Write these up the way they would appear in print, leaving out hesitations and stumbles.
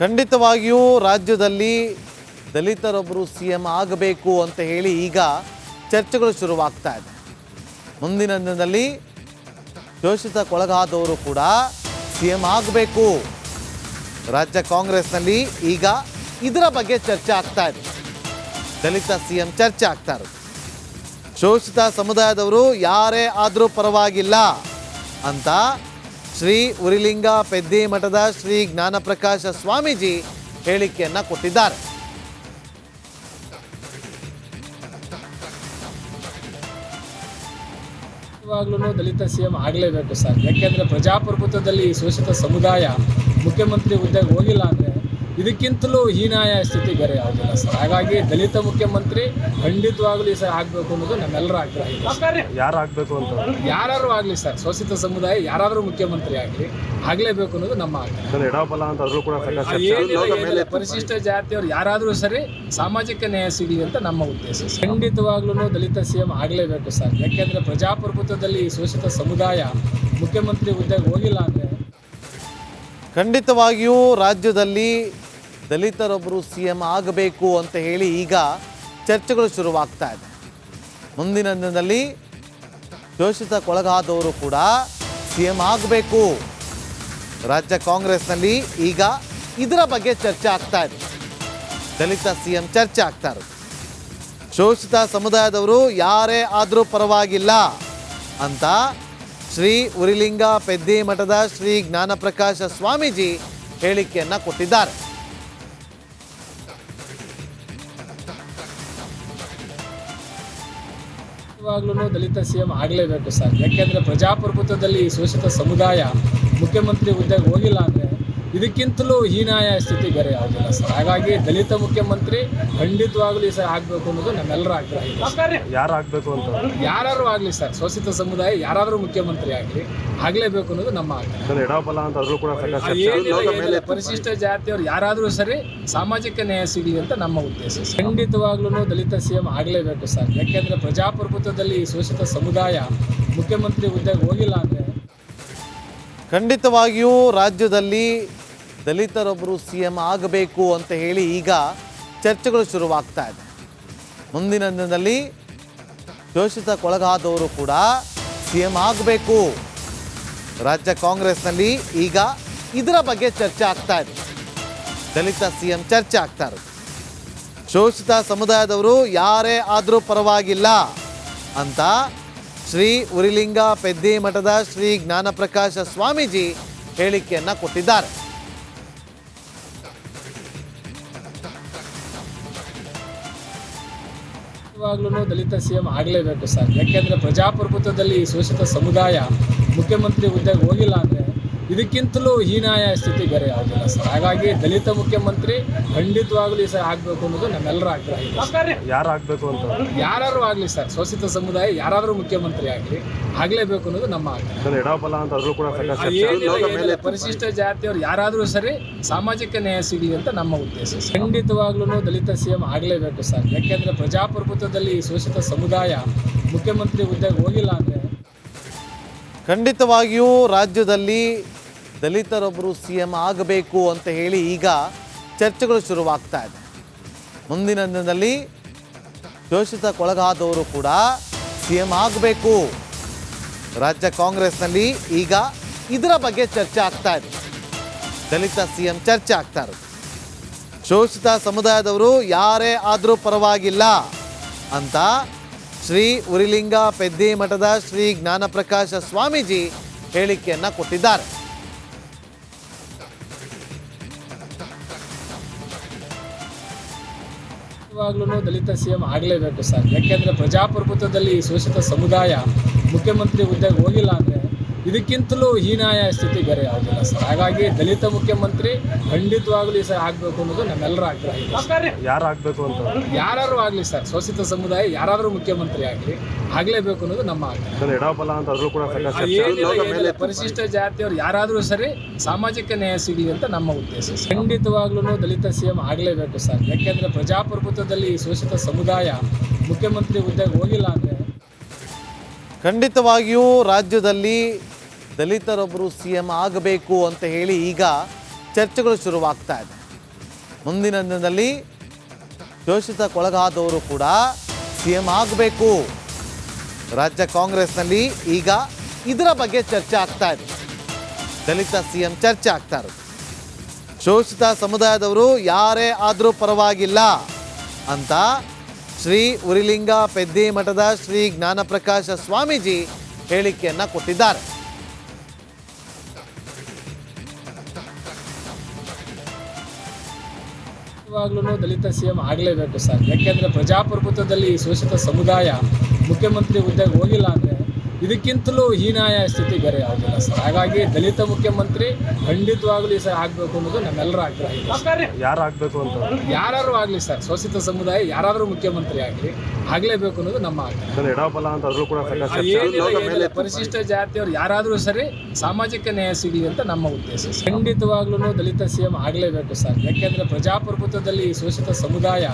ಖಂಡಿತವಾಗಿಯೂ ರಾಜ್ಯದಲ್ಲಿ ದಲಿತರೊಬ್ಬರು ಸಿಎಂ ಆಗಬೇಕು ಅಂತ ಹೇಳಿ ಈಗ ಚರ್ಚೆಗಳು ಶುರುವಾಗ್ತಾ ಇದೆ. ಮುಂದಿನ ದಿನದಲ್ಲಿ ಶೋಷಿತಕ್ಕೊಳಗಾದವರು ಕೂಡ ಸಿಎಂ ಆಗಬೇಕು. ರಾಜ್ಯ ಕಾಂಗ್ರೆಸ್ನಲ್ಲಿ ಈಗ ಇದರ ಬಗ್ಗೆ ಚರ್ಚೆ ಆಗ್ತಾ ಇದೆ. ದಲಿತ ಸಿಎಂ ಚರ್ಚೆ ಆಗ್ತಾ ಇರೋದು. ಶೋಷಿತ ಸಮುದಾಯದವರು ಯಾರೇ ಆದರೂ ಪರವಾಗಿಲ್ಲ ಅಂತ ಶ್ರೀ ಉರಿಲಿಂಗ ಪೆದ್ದಿ ಮಠದ ಶ್ರೀ ಜ್ಞಾನಪ್ರಕಾಶ ಸ್ವಾಮೀಜಿ ಹೇಳಿಕೆಯನ್ನು ಕೊಟ್ಟಿದ್ದಾರೆ. ಇವಾಗಲೂ ದಲಿತ ಸಿಎಂ ಆಗಲೇಬೇಕು ಸರ್. ಯಾಕೆಂದರೆ ಪ್ರಜಾಪ್ರಭುತ್ವದಲ್ಲಿ ಶೋಷಿತ ಸಮುದಾಯ ಮುಖ್ಯಮಂತ್ರಿ ಹುದ್ದೆಗೆ ಹೋಗಿಲ್ಲ ಅಂದರೆ ಇದಕ್ಕಿಂತಲೂ ಹೀನಾಯ ಸ್ಥಿತಿ ಬೇರೆ ಯಾವುದಿಲ್ಲ ಸರ್. ಹಾಗಾಗಿ ದಲಿತ ಮುಖ್ಯಮಂತ್ರಿ ಖಂಡಿತವಾಗಲೂ ಸರ್ ಆಗಬೇಕು ಅನ್ನೋದು ನಮ್ಮೆಲ್ಲರ ಆಗ್ರಹ ಇದೆ. ಯಾರು ಆಗಬೇಕು ಅಂತ ಯಾರು ಆಗಲಿ ಸರ್, ಶೋಷಿತ ಸಮುದಾಯ ಯಾರಾದರೂ ಮುಖ್ಯಮಂತ್ರಿ ಆಗಲೇಬೇಕು ಅನ್ನೋದು ನಮ್ಮ ಆಗ್ರಹ. ಎಡಬಲ ಅಂತ ಅದ್ರೂ ಕೂಡ ಏನಿಲ್ಲ, ಪರಿಶಿಷ್ಟ ಜಾತಿಯವರು ಯಾರಾದರೂ ಸರಿ ಸಾಮಾಜಿಕ ನ್ಯಾಯ ಸಿಗಲಿ ಅಂತ ನಮ್ಮ ಉದ್ದೇಶ. ಖಂಡಿತವಾಗ್ಲೂ ದಲಿತ ಸಿಎಂ ಆಗಲೇಬೇಕು ಸರ್. ಯಾಕೆಂದರೆ ಪ್ರಜಾಪ್ರಭುತ್ವದಲ್ಲಿ ಶೋಷಿತ ಸಮುದಾಯ ಮುಖ್ಯಮಂತ್ರಿ ಹುದ್ದೆಗೆ ಹೋಗಿಲ್ಲ ಅಂದರೆ ಖಂಡಿತವಾಗಿಯೂ ರಾಜ್ಯದಲ್ಲಿ ದಲಿತರೊಬ್ಬರು ಸಿಎಂ ಆಗಬೇಕು ಅಂತ ಹೇಳಿ ಈಗ ಚರ್ಚೆಗಳು ಶುರುವಾಗ್ತಾ ಇದೆ. ಮುಂದಿನ ದಿನದಲ್ಲಿ ಶೋಷಿತಕ್ಕೊಳಗಾದವರು ಕೂಡ ಸಿಎಂ ಆಗಬೇಕು. ರಾಜ್ಯ ಕಾಂಗ್ರೆಸ್ನಲ್ಲಿ ಈಗ ಇದರ ಬಗ್ಗೆ ಚರ್ಚೆ ಆಗ್ತಾ ಇದೆ. ದಲಿತ ಸಿಎಂ ಚರ್ಚೆ ಆಗ್ತಾ ಇರೋದು. ಶೋಷಿತ ಸಮುದಾಯದವರು ಯಾರೇ ಆದರೂ ಪರವಾಗಿಲ್ಲ ಅಂತ ಶ್ರೀ ಉರಿಲಿಂಗ ಪೆದ್ದಿ ಮಠದ ಶ್ರೀ ಜ್ಞಾನಪ್ರಕಾಶ ಸ್ವಾಮೀಜಿ ಹೇಳಿಕೆಯನ್ನು ಕೊಟ್ಟಿದ್ದಾರೆ. ಇವಾಗಲೂ ದಲಿತ ಸಿಎಂ ಆಗಲೇಬೇಕು ಸರ್. ಯಾಕೆಂದರೆ ಪ್ರಜಾಪ್ರಭುತ್ವದಲ್ಲಿ ಶೋಷಿತ ಸಮುದಾಯ ಮುಖ್ಯಮಂತ್ರಿ ಹುದ್ದೆಗೆ ಹೋಗಿಲ್ಲ ಅಂದರೆ ಇದಕ್ಕಿಂತಲೂ ಹೀನಾಯ ಸ್ಥಿತಿ ಬೇರೆ ಯಾವುದಿಲ್ಲ ಸರ್. ಹಾಗಾಗಿ ದಲಿತ ಮುಖ್ಯಮಂತ್ರಿ ಖಂಡಿತವಾಗಲೂ ಸರ್ ಆಗಬೇಕು ಅನ್ನೋದು ನಮ್ಮೆಲ್ಲರ ಆಗ್ರಹ ಇದೆ. ಯಾರು ಆಗಬೇಕು ಅಂತ ಯಾರು ಆಗಲಿ ಸರ್, ಶೋಷಿತ ಸಮುದಾಯ ಯಾರಾದರೂ ಮುಖ್ಯಮಂತ್ರಿ ಆಗಲೇಬೇಕು ಅನ್ನೋದು ನಮ್ಮ ಆಗ್ರಹ. ಎಡಬಲ ಅಂತ ಅದ್ರೂ ಕೂಡ ಏನಿಲ್ಲ, ಪರಿಶಿಷ್ಟ ಜಾತಿಯವರು ಯಾರಾದರೂ ಸರಿ ಸಾಮಾಜಿಕ ನ್ಯಾಯ ಸಿಗಲಿ ಅಂತ ನಮ್ಮ ಉದ್ದೇಶ. ಖಂಡಿತವಾಗ್ಲೂ ದಲಿತ ಸಿಎಂ ಆಗಲೇಬೇಕು ಸರ್. ಯಾಕೆಂದರೆ ಪ್ರಜಾಪ್ರಭುತ್ವದಲ್ಲಿ ಶೋಷಿತ ಸಮುದಾಯ ಮುಖ್ಯಮಂತ್ರಿ ಹುದ್ದೆಗೆ ಹೋಗಿಲ್ಲ ಅಂದರೆ ಖಂಡಿತವಾಗಿಯೂ ರಾಜ್ಯದಲ್ಲಿ ದಲಿತರೊಬ್ಬರು ಸಿಎಂ ಆಗಬೇಕು ಅಂತ ಹೇಳಿ ಈಗ ಚರ್ಚೆಗಳು ಶುರುವಾಗ್ತಾ ಇದೆ. ಮುಂದಿನ ದಿನದಲ್ಲಿ ಶೋಷಿತಕ್ಕೊಳಗಾದವರು ಕೂಡ ಸಿಎಂ ಆಗಬೇಕು. ರಾಜ್ಯ ಕಾಂಗ್ರೆಸ್ನಲ್ಲಿ ಈಗ ಇದರ ಬಗ್ಗೆ ಚರ್ಚೆ ಆಗ್ತಾ ಇದೆ. ದಲಿತ ಸಿಎಂ ಚರ್ಚೆ ಆಗ್ತಾ ಇರೋದು. ಶೋಷಿತ ಸಮುದಾಯದವರು ಯಾರೇ ಆದರೂ ಪರವಾಗಿಲ್ಲ ಅಂತ ಶ್ರೀ ಉರಿಲಿಂಗ ಪೆದ್ದಿ ಮಠದ ಶ್ರೀ ಜ್ಞಾನಪ್ರಕಾಶ ಸ್ವಾಮೀಜಿ ಹೇಳಿಕೆಯನ್ನು ಕೊಟ್ಟಿದ್ದಾರೆ. ಇವಾಗಲೂ ದಲಿತ ಸಿಎಂ ಆಗಲೇಬೇಕು ಸರ್. ಯಾಕೆಂದರೆ ಪ್ರಜಾಪ್ರಭುತ್ವದಲ್ಲಿ ಶೋಷಿತ ಸಮುದಾಯ ಮುಖ್ಯಮಂತ್ರಿ ಹುದ್ದೆಗೆ ಹೋಗಿಲ್ಲ ಅಂದರೆ ಇದಕ್ಕಿಂತಲೂ ಹೀನಾಯ ಸ್ಥಿತಿ ಬೇರೆ ಯಾವುದಿಲ್ಲ ಸರ್. ಹಾಗಾಗಿ ದಲಿತ ಮುಖ್ಯಮಂತ್ರಿ ಖಂಡಿತವಾಗಲೂ ಸರ್ ಆಗಬೇಕು ಅನ್ನೋದು ನಮ್ಮೆಲ್ಲರ ಆಗ್ರಹ ಇದೆ. ಯಾರು ಆಗಬೇಕು ಅಂತ ಯಾರು ಆಗಲಿ ಸರ್, ಶೋಷಿತ ಸಮುದಾಯ ಯಾರಾದರೂ ಮುಖ್ಯಮಂತ್ರಿ ಆಗಲೇಬೇಕು ಅನ್ನೋದು ನಮ್ಮ ಆಗ್ರಹ. ಎಡಬಲ ಅಂತ ಅದ್ರೂ ಕೂಡ ಏನಿಲ್ಲ, ಪರಿಶಿಷ್ಟ ಜಾತಿಯವರು ಯಾರಾದರೂ ಸರಿ ಸಾಮಾಜಿಕ ನ್ಯಾಯ ಸಿಗಲಿ ಅಂತ ನಮ್ಮ ಉದ್ದೇಶ. ಖಂಡಿತವಾಗ್ಲೂ ದಲಿತ ಸಿಎಂ ಆಗಲೇಬೇಕು ಸರ್. ಯಾಕೆಂದರೆ ಪ್ರಜಾಪ್ರಭುತ್ವದಲ್ಲಿ ಶೋಷಿತ ಸಮುದಾಯ ಮುಖ್ಯಮಂತ್ರಿ ಹುದ್ದೆಗೆ ಹೋಗಿಲ್ಲ ಅಂದರೆ ಖಂಡಿತವಾಗಿಯೂ ರಾಜ್ಯದಲ್ಲಿ ದಲಿತರೊಬ್ಬರು ಸಿಎಂ ಆಗಬೇಕು ಅಂತ ಹೇಳಿ ಈಗ ಚರ್ಚೆಗಳು ಶುರುವಾಗ್ತಾ ಇದೆ. ಮುಂದಿನ ದಿನದಲ್ಲಿ ಶೋಷಿತಕ್ಕೊಳಗಾದವರು ಕೂಡ ಸಿಎಂ ಆಗಬೇಕು. ರಾಜ್ಯ ಕಾಂಗ್ರೆಸ್ನಲ್ಲಿ ಈಗ ಇದರ ಬಗ್ಗೆ ಚರ್ಚೆ ಆಗ್ತಾ ಇದೆ. ದಲಿತ ಸಿಎಂ ಚರ್ಚೆ ಆಗ್ತಾ ಇರೋದು. ಶೋಷಿತ ಸಮುದಾಯದವರು ಯಾರೇ ಆದರೂ ಪರವಾಗಿಲ್ಲ ಅಂತ ಶ್ರೀ ಉರಿಲಿಂಗ ಪೆದ್ದಿ ಮಠದ ಶ್ರೀ ಜ್ಞಾನಪ್ರಕಾಶ ಸ್ವಾಮೀಜಿ ಹೇಳಿಕೆಯನ್ನು ಕೊಟ್ಟಿದ್ದಾರೆ. ಇವಾಗಲೂ ದಲಿತ ಸಿಎಂ ಆಗಲೇಬೇಕು ಸರ್. ಯಾಕೆಂದರೆ ಪ್ರಜಾಪ್ರಭುತ್ವದಲ್ಲಿ ಶೋಷಿತ ಸಮುದಾಯ ಮುಖ್ಯಮಂತ್ರಿ ಹುದ್ದೆಗೆ ಹೋಗಿಲ್ಲ ಅಂದರೆ ಇದಕ್ಕಿಂತಲೂ ಹೀನಾಯ ಸ್ಥಿತಿ ಬೇರೆ ಯಾವುದಿಲ್ಲ ಸರ್. ಹಾಗಾಗಿ ದಲಿತ ಮುಖ್ಯಮಂತ್ರಿ ಖಂಡಿತವಾಗಲೂ ಸರ್ ಆಗಬೇಕು ಅನ್ನೋದು ನಮ್ಮೆಲ್ಲರ ಆಗ್ರಹ ಇದೆ. ಯಾರು ಆಗಬೇಕು ಅಂತ ಯಾರು ಆಗಲಿ ಸರ್, ಶೋಷಿತ ಸಮುದಾಯ ಯಾರಾದರೂ ಮುಖ್ಯಮಂತ್ರಿ ಆಗಲೇಬೇಕು ಅನ್ನೋದು ನಮ್ಮ ಆಗ್ರಹ. ಎಡಬಲ ಅಂತ ಅದ್ರೂ ಕೂಡ ಏನಿಲ್ಲ, ಪರಿಶಿಷ್ಟ ಜಾತಿಯವರು ಯಾರಾದರೂ ಸರಿ ಸಾಮಾಜಿಕ ನ್ಯಾಯ ಸಿಗಲಿ ಅಂತ ನಮ್ಮ ಉದ್ದೇಶ. ಖಂಡಿತವಾಗ್ಲೂ ದಲಿತ ಸಿಎಂ ಆಗಲೇಬೇಕು ಸರ್. ಯಾಕೆಂದರೆ ಪ್ರಜಾಪ್ರಭುತ್ವದಲ್ಲಿ ಶೋಷಿತ ಸಮುದಾಯ ಮುಖ್ಯಮಂತ್ರಿ ಹುದ್ದೆಗೆ ಹೋಗಿಲ್ಲ ಅಂದರೆ ಖಂಡಿತವಾಗಿಯೂ ರಾಜ್ಯದಲ್ಲಿ ದಲಿತರೊಬ್ಬರು ಸಿಎಂ ಆಗಬೇಕು ಅಂತ ಹೇಳಿ ಈಗ ಚರ್ಚೆಗಳು ಶುರುವಾಗ್ತಾ ಇದೆ. ಮುಂದಿನ ದಿನದಲ್ಲಿ ಶೋಷಿತಕ್ಕೊಳಗಾದವರು ಕೂಡ CM ಆಗಬೇಕು. ರಾಜ್ಯ ಕಾಂಗ್ರೆಸ್ನಲ್ಲಿ ಈಗ ಇದರ ಬಗ್ಗೆ ಚರ್ಚೆ ಆಗ್ತಾ ಇದೆ. ದಲಿತ CM ಚರ್ಚೆ ಆಗ್ತಾ ಇರೋದು. ಶೋಷಿತ ಸಮುದಾಯದವರು ಯಾರೇ ಆದರೂ ಪರವಾಗಿಲ್ಲ ಅಂತ ಶ್ರೀ ಉರಿಲಿಂಗ ಪೆದ್ದಿ ಮಠದ ಶ್ರೀ ಜ್ಞಾನಪ್ರಕಾಶ ಸ್ವಾಮೀಜಿ ಹೇಳಿಕೆಯನ್ನು ಕೊಟ್ಟಿದ್ದಾರೆ. ಇವಾಗ್ಲೂ ದಲಿತ CM ಆಗಲೇಬೇಕು ಸರ್. ಯಾಕೆಂದರೆ ಪ್ರಜಾಪ್ರಭುತ್ವದಲ್ಲಿ ಶೋಷಿತ ಸಮುದಾಯ ಮುಖ್ಯಮಂತ್ರಿ ಹುದ್ದೆಗೆ ಹೋಗಿಲ್ಲ ಅಂದರೆ ಇದಕ್ಕಿಂತಲೂ ಹೀನಾಯ ಸ್ಥಿತಿ ಬೇರೆ ಯಾವುದಿಲ್ಲ ಸರ್. ಹಾಗಾಗಿ ದಲಿತ ಮುಖ್ಯಮಂತ್ರಿ ಖಂಡಿತವಾಗ್ಲೂ ಈ ಸರ್ ಆಗಬೇಕು ಅನ್ನೋದು ನಮ್ಮೆಲ್ಲರ ಆಗ್ರಹ ಇದೆ. ಯಾರು ಆಗಬೇಕು ಅಂತ ಯಾರು ಆಗಲಿ ಸರ್, ಶೋಷಿತ ಸಮುದಾಯ ಯಾರಾದರೂ ಮುಖ್ಯಮಂತ್ರಿ ಆಗಲೇಬೇಕು ಅನ್ನೋದು ನಮ್ಮ ಆಗ್ರಹ. ಎಡಬಲ ಅಂತ ಅದ್ರೂ ಕೂಡ ಸಾಕಷ್ಟು ಏನಿಲ್ಲ, ಪರಿಶಿಷ್ಟ ಜಾತಿಯವರು ಯಾರಾದರೂ ಸರಿ ಸಾಮಾಜಿಕ ನ್ಯಾಯ ಸಿಗಲಿ ಅಂತ ನಮ್ಮ ಉದ್ದೇಶ ಸರ್. ಖಂಡಿತವಾಗ್ಲೂ ದಲಿತ CM ಆಗಲೇಬೇಕು ಸರ್. ಯಾಕೆಂದರೆ ಪ್ರಜಾಪ್ರಭುತ್ವದಲ್ಲಿ ಶೋಷಿತ ಸಮುದಾಯ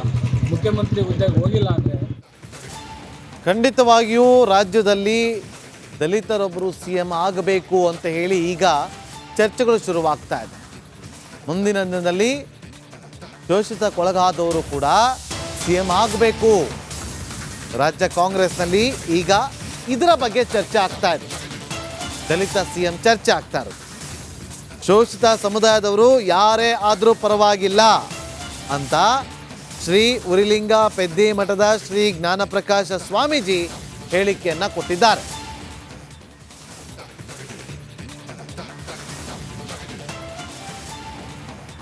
ಮುಖ್ಯಮಂತ್ರಿ ಹುದ್ದೆಗೆ ಹೋಗಿಲ್ಲ ಅಂದರೆ ಖಂಡಿತವಾಗಿಯೂ ರಾಜ್ಯದಲ್ಲಿ ದಲಿತರೊಬ್ಬರು CM ಆಗಬೇಕು ಅಂತ ಹೇಳಿ ಈಗ ಚರ್ಚೆಗಳು ಶುರುವಾಗ್ತಾ ಇದೆ. ಮುಂದಿನ ದಿನದಲ್ಲಿ ಶೋಷಿತಕ್ಕೊಳಗಾದವರು ಕೂಡ CM ಆಗಬೇಕು. ರಾಜ್ಯ ಕಾಂಗ್ರೆಸ್ನಲ್ಲಿ ಈಗ ಇದರ ಬಗ್ಗೆ ಚರ್ಚೆ ಆಗ್ತಾ ಇದೆ. ದಲಿತ CM ಚರ್ಚೆ ಆಗ್ತಾ ಇರೋದು. ಶೋಷಿತ ಸಮುದಾಯದವರು ಯಾರೇ ಆದರೂ ಪರವಾಗಿಲ್ಲ ಅಂತ ಶ್ರೀ ಉರಿಲಿಂಗ ಪೆದ್ದಿ ಮಠದ ಶ್ರೀ ಜ್ಞಾನಪ್ರಕಾಶ ಸ್ವಾಮೀಜಿ ಹೇಳಿಕೆಯನ್ನು ಕೊಟ್ಟಿದ್ದಾರೆ.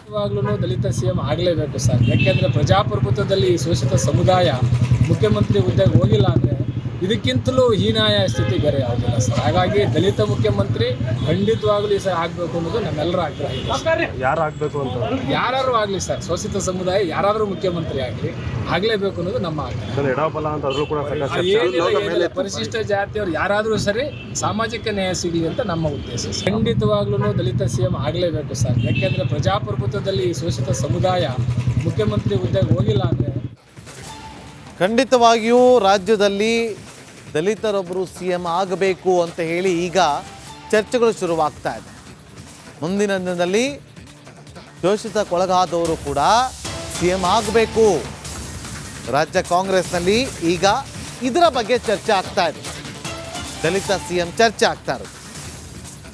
ಇವಾಗ್ಲೂ ದಲಿತ CM ಆಗಲೇಬೇಕು ಸರ್. ಯಾಕೆಂದರೆ ಪ್ರಜಾಪ್ರಭುತ್ವದಲ್ಲಿ ಶೋಷಿತ ಸಮುದಾಯ ಮುಖ್ಯಮಂತ್ರಿ ಹುದ್ದೆಗೆ ಹೋಗಿಲ್ಲ ಅಂದರೆ ಇದಕ್ಕಿಂತಲೂ ಹೀನಾಯ ಸ್ಥಿತಿ ಬೇರೆ ಯಾವುದಿಲ್ಲ ಸರ್. ಹಾಗಾಗಿ ದಲಿತ ಮುಖ್ಯಮಂತ್ರಿ ಖಂಡಿತವಾಗ್ಲೂ ಈ ಸರ್ ಆಗಬೇಕು ಅನ್ನೋದು ನಮ್ಮೆಲ್ಲರ ಆಗ್ರಹ ಇದೆ. ಯಾರು ಆಗಬೇಕು ಅಂತ ಯಾರು ಆಗಲಿ ಸರ್, ಶೋಷಿತ ಸಮುದಾಯ ಯಾರಾದರೂ ಮುಖ್ಯಮಂತ್ರಿ ಆಗಲೇಬೇಕು ಅನ್ನೋದು ನಮ್ಮ ಆಗ್ರಹ. ಎಡಬಲ ಅಂತ ಅದ್ರೂ ಕೂಡ ಸಾಕಷ್ಟು ಏನಿಲ್ಲ, ಪರಿಶಿಷ್ಟ ಜಾತಿಯವರು ಯಾರಾದರೂ ಸರಿ ಸಾಮಾಜಿಕ ನ್ಯಾಯ ಸಿಗಲಿ ಅಂತ ನಮ್ಮ ಉದ್ದೇಶ ಸರ್. ಖಂಡಿತವಾಗ್ಲೂ ದಲಿತ CM ಆಗಲೇಬೇಕು ಸರ್. ಯಾಕೆಂದರೆ ಪ್ರಜಾಪ್ರಭುತ್ವದಲ್ಲಿ ಶೋಷಿತ ಸಮುದಾಯ ಮುಖ್ಯಮಂತ್ರಿ ಹುದ್ದೆಗೆ ಹೋಗಿಲ್ಲ ಅಂದರೆ ಖಂಡಿತವಾಗಿಯೂ ರಾಜ್ಯದಲ್ಲಿ ದಲಿತರೊಬ್ಬರು CM ಆಗಬೇಕು ಅಂತ ಹೇಳಿ ಈಗ ಚರ್ಚೆಗಳು ಶುರುವಾಗ್ತಾ ಇದೆ. ಮುಂದಿನ ದಿನದಲ್ಲಿ ಶೋಷಿತಕ್ಕೊಳಗಾದವರು ಕೂಡ CM ಆಗಬೇಕು. ರಾಜ್ಯ ಕಾಂಗ್ರೆಸ್ನಲ್ಲಿ ಈಗ ಇದರ ಬಗ್ಗೆ ಚರ್ಚೆ ಆಗ್ತಾ ಇದೆ. ದಲಿತ CM ಚರ್ಚೆ ಆಗ್ತಾ ಇರೋದು.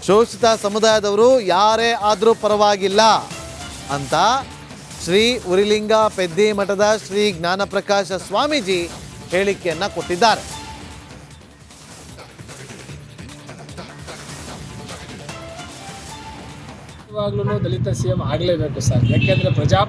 ಶೋಷಿತ ಸಮುದಾಯದವರು ಯಾರೇ ಆದರೂ ಪರವಾಗಿಲ್ಲ ಅಂತ ಶ್ರೀ ಉರಿಲಿಂಗ ಪೆದ್ದಿ ಮಠದ ಶ್ರೀ ಜ್ಞಾನಪ್ರಕಾಶ ಸ್ವಾಮೀಜಿ ಹೇಳಿಕೆಯನ್ನು ಕೊಟ್ಟಿದ್ದಾರೆ. ಇವಾಗ್ಲೂ ದಲಿತ CM ಆಗಲೇಬೇಕು ಸರ್. ಯಾಕೆಂದರೆ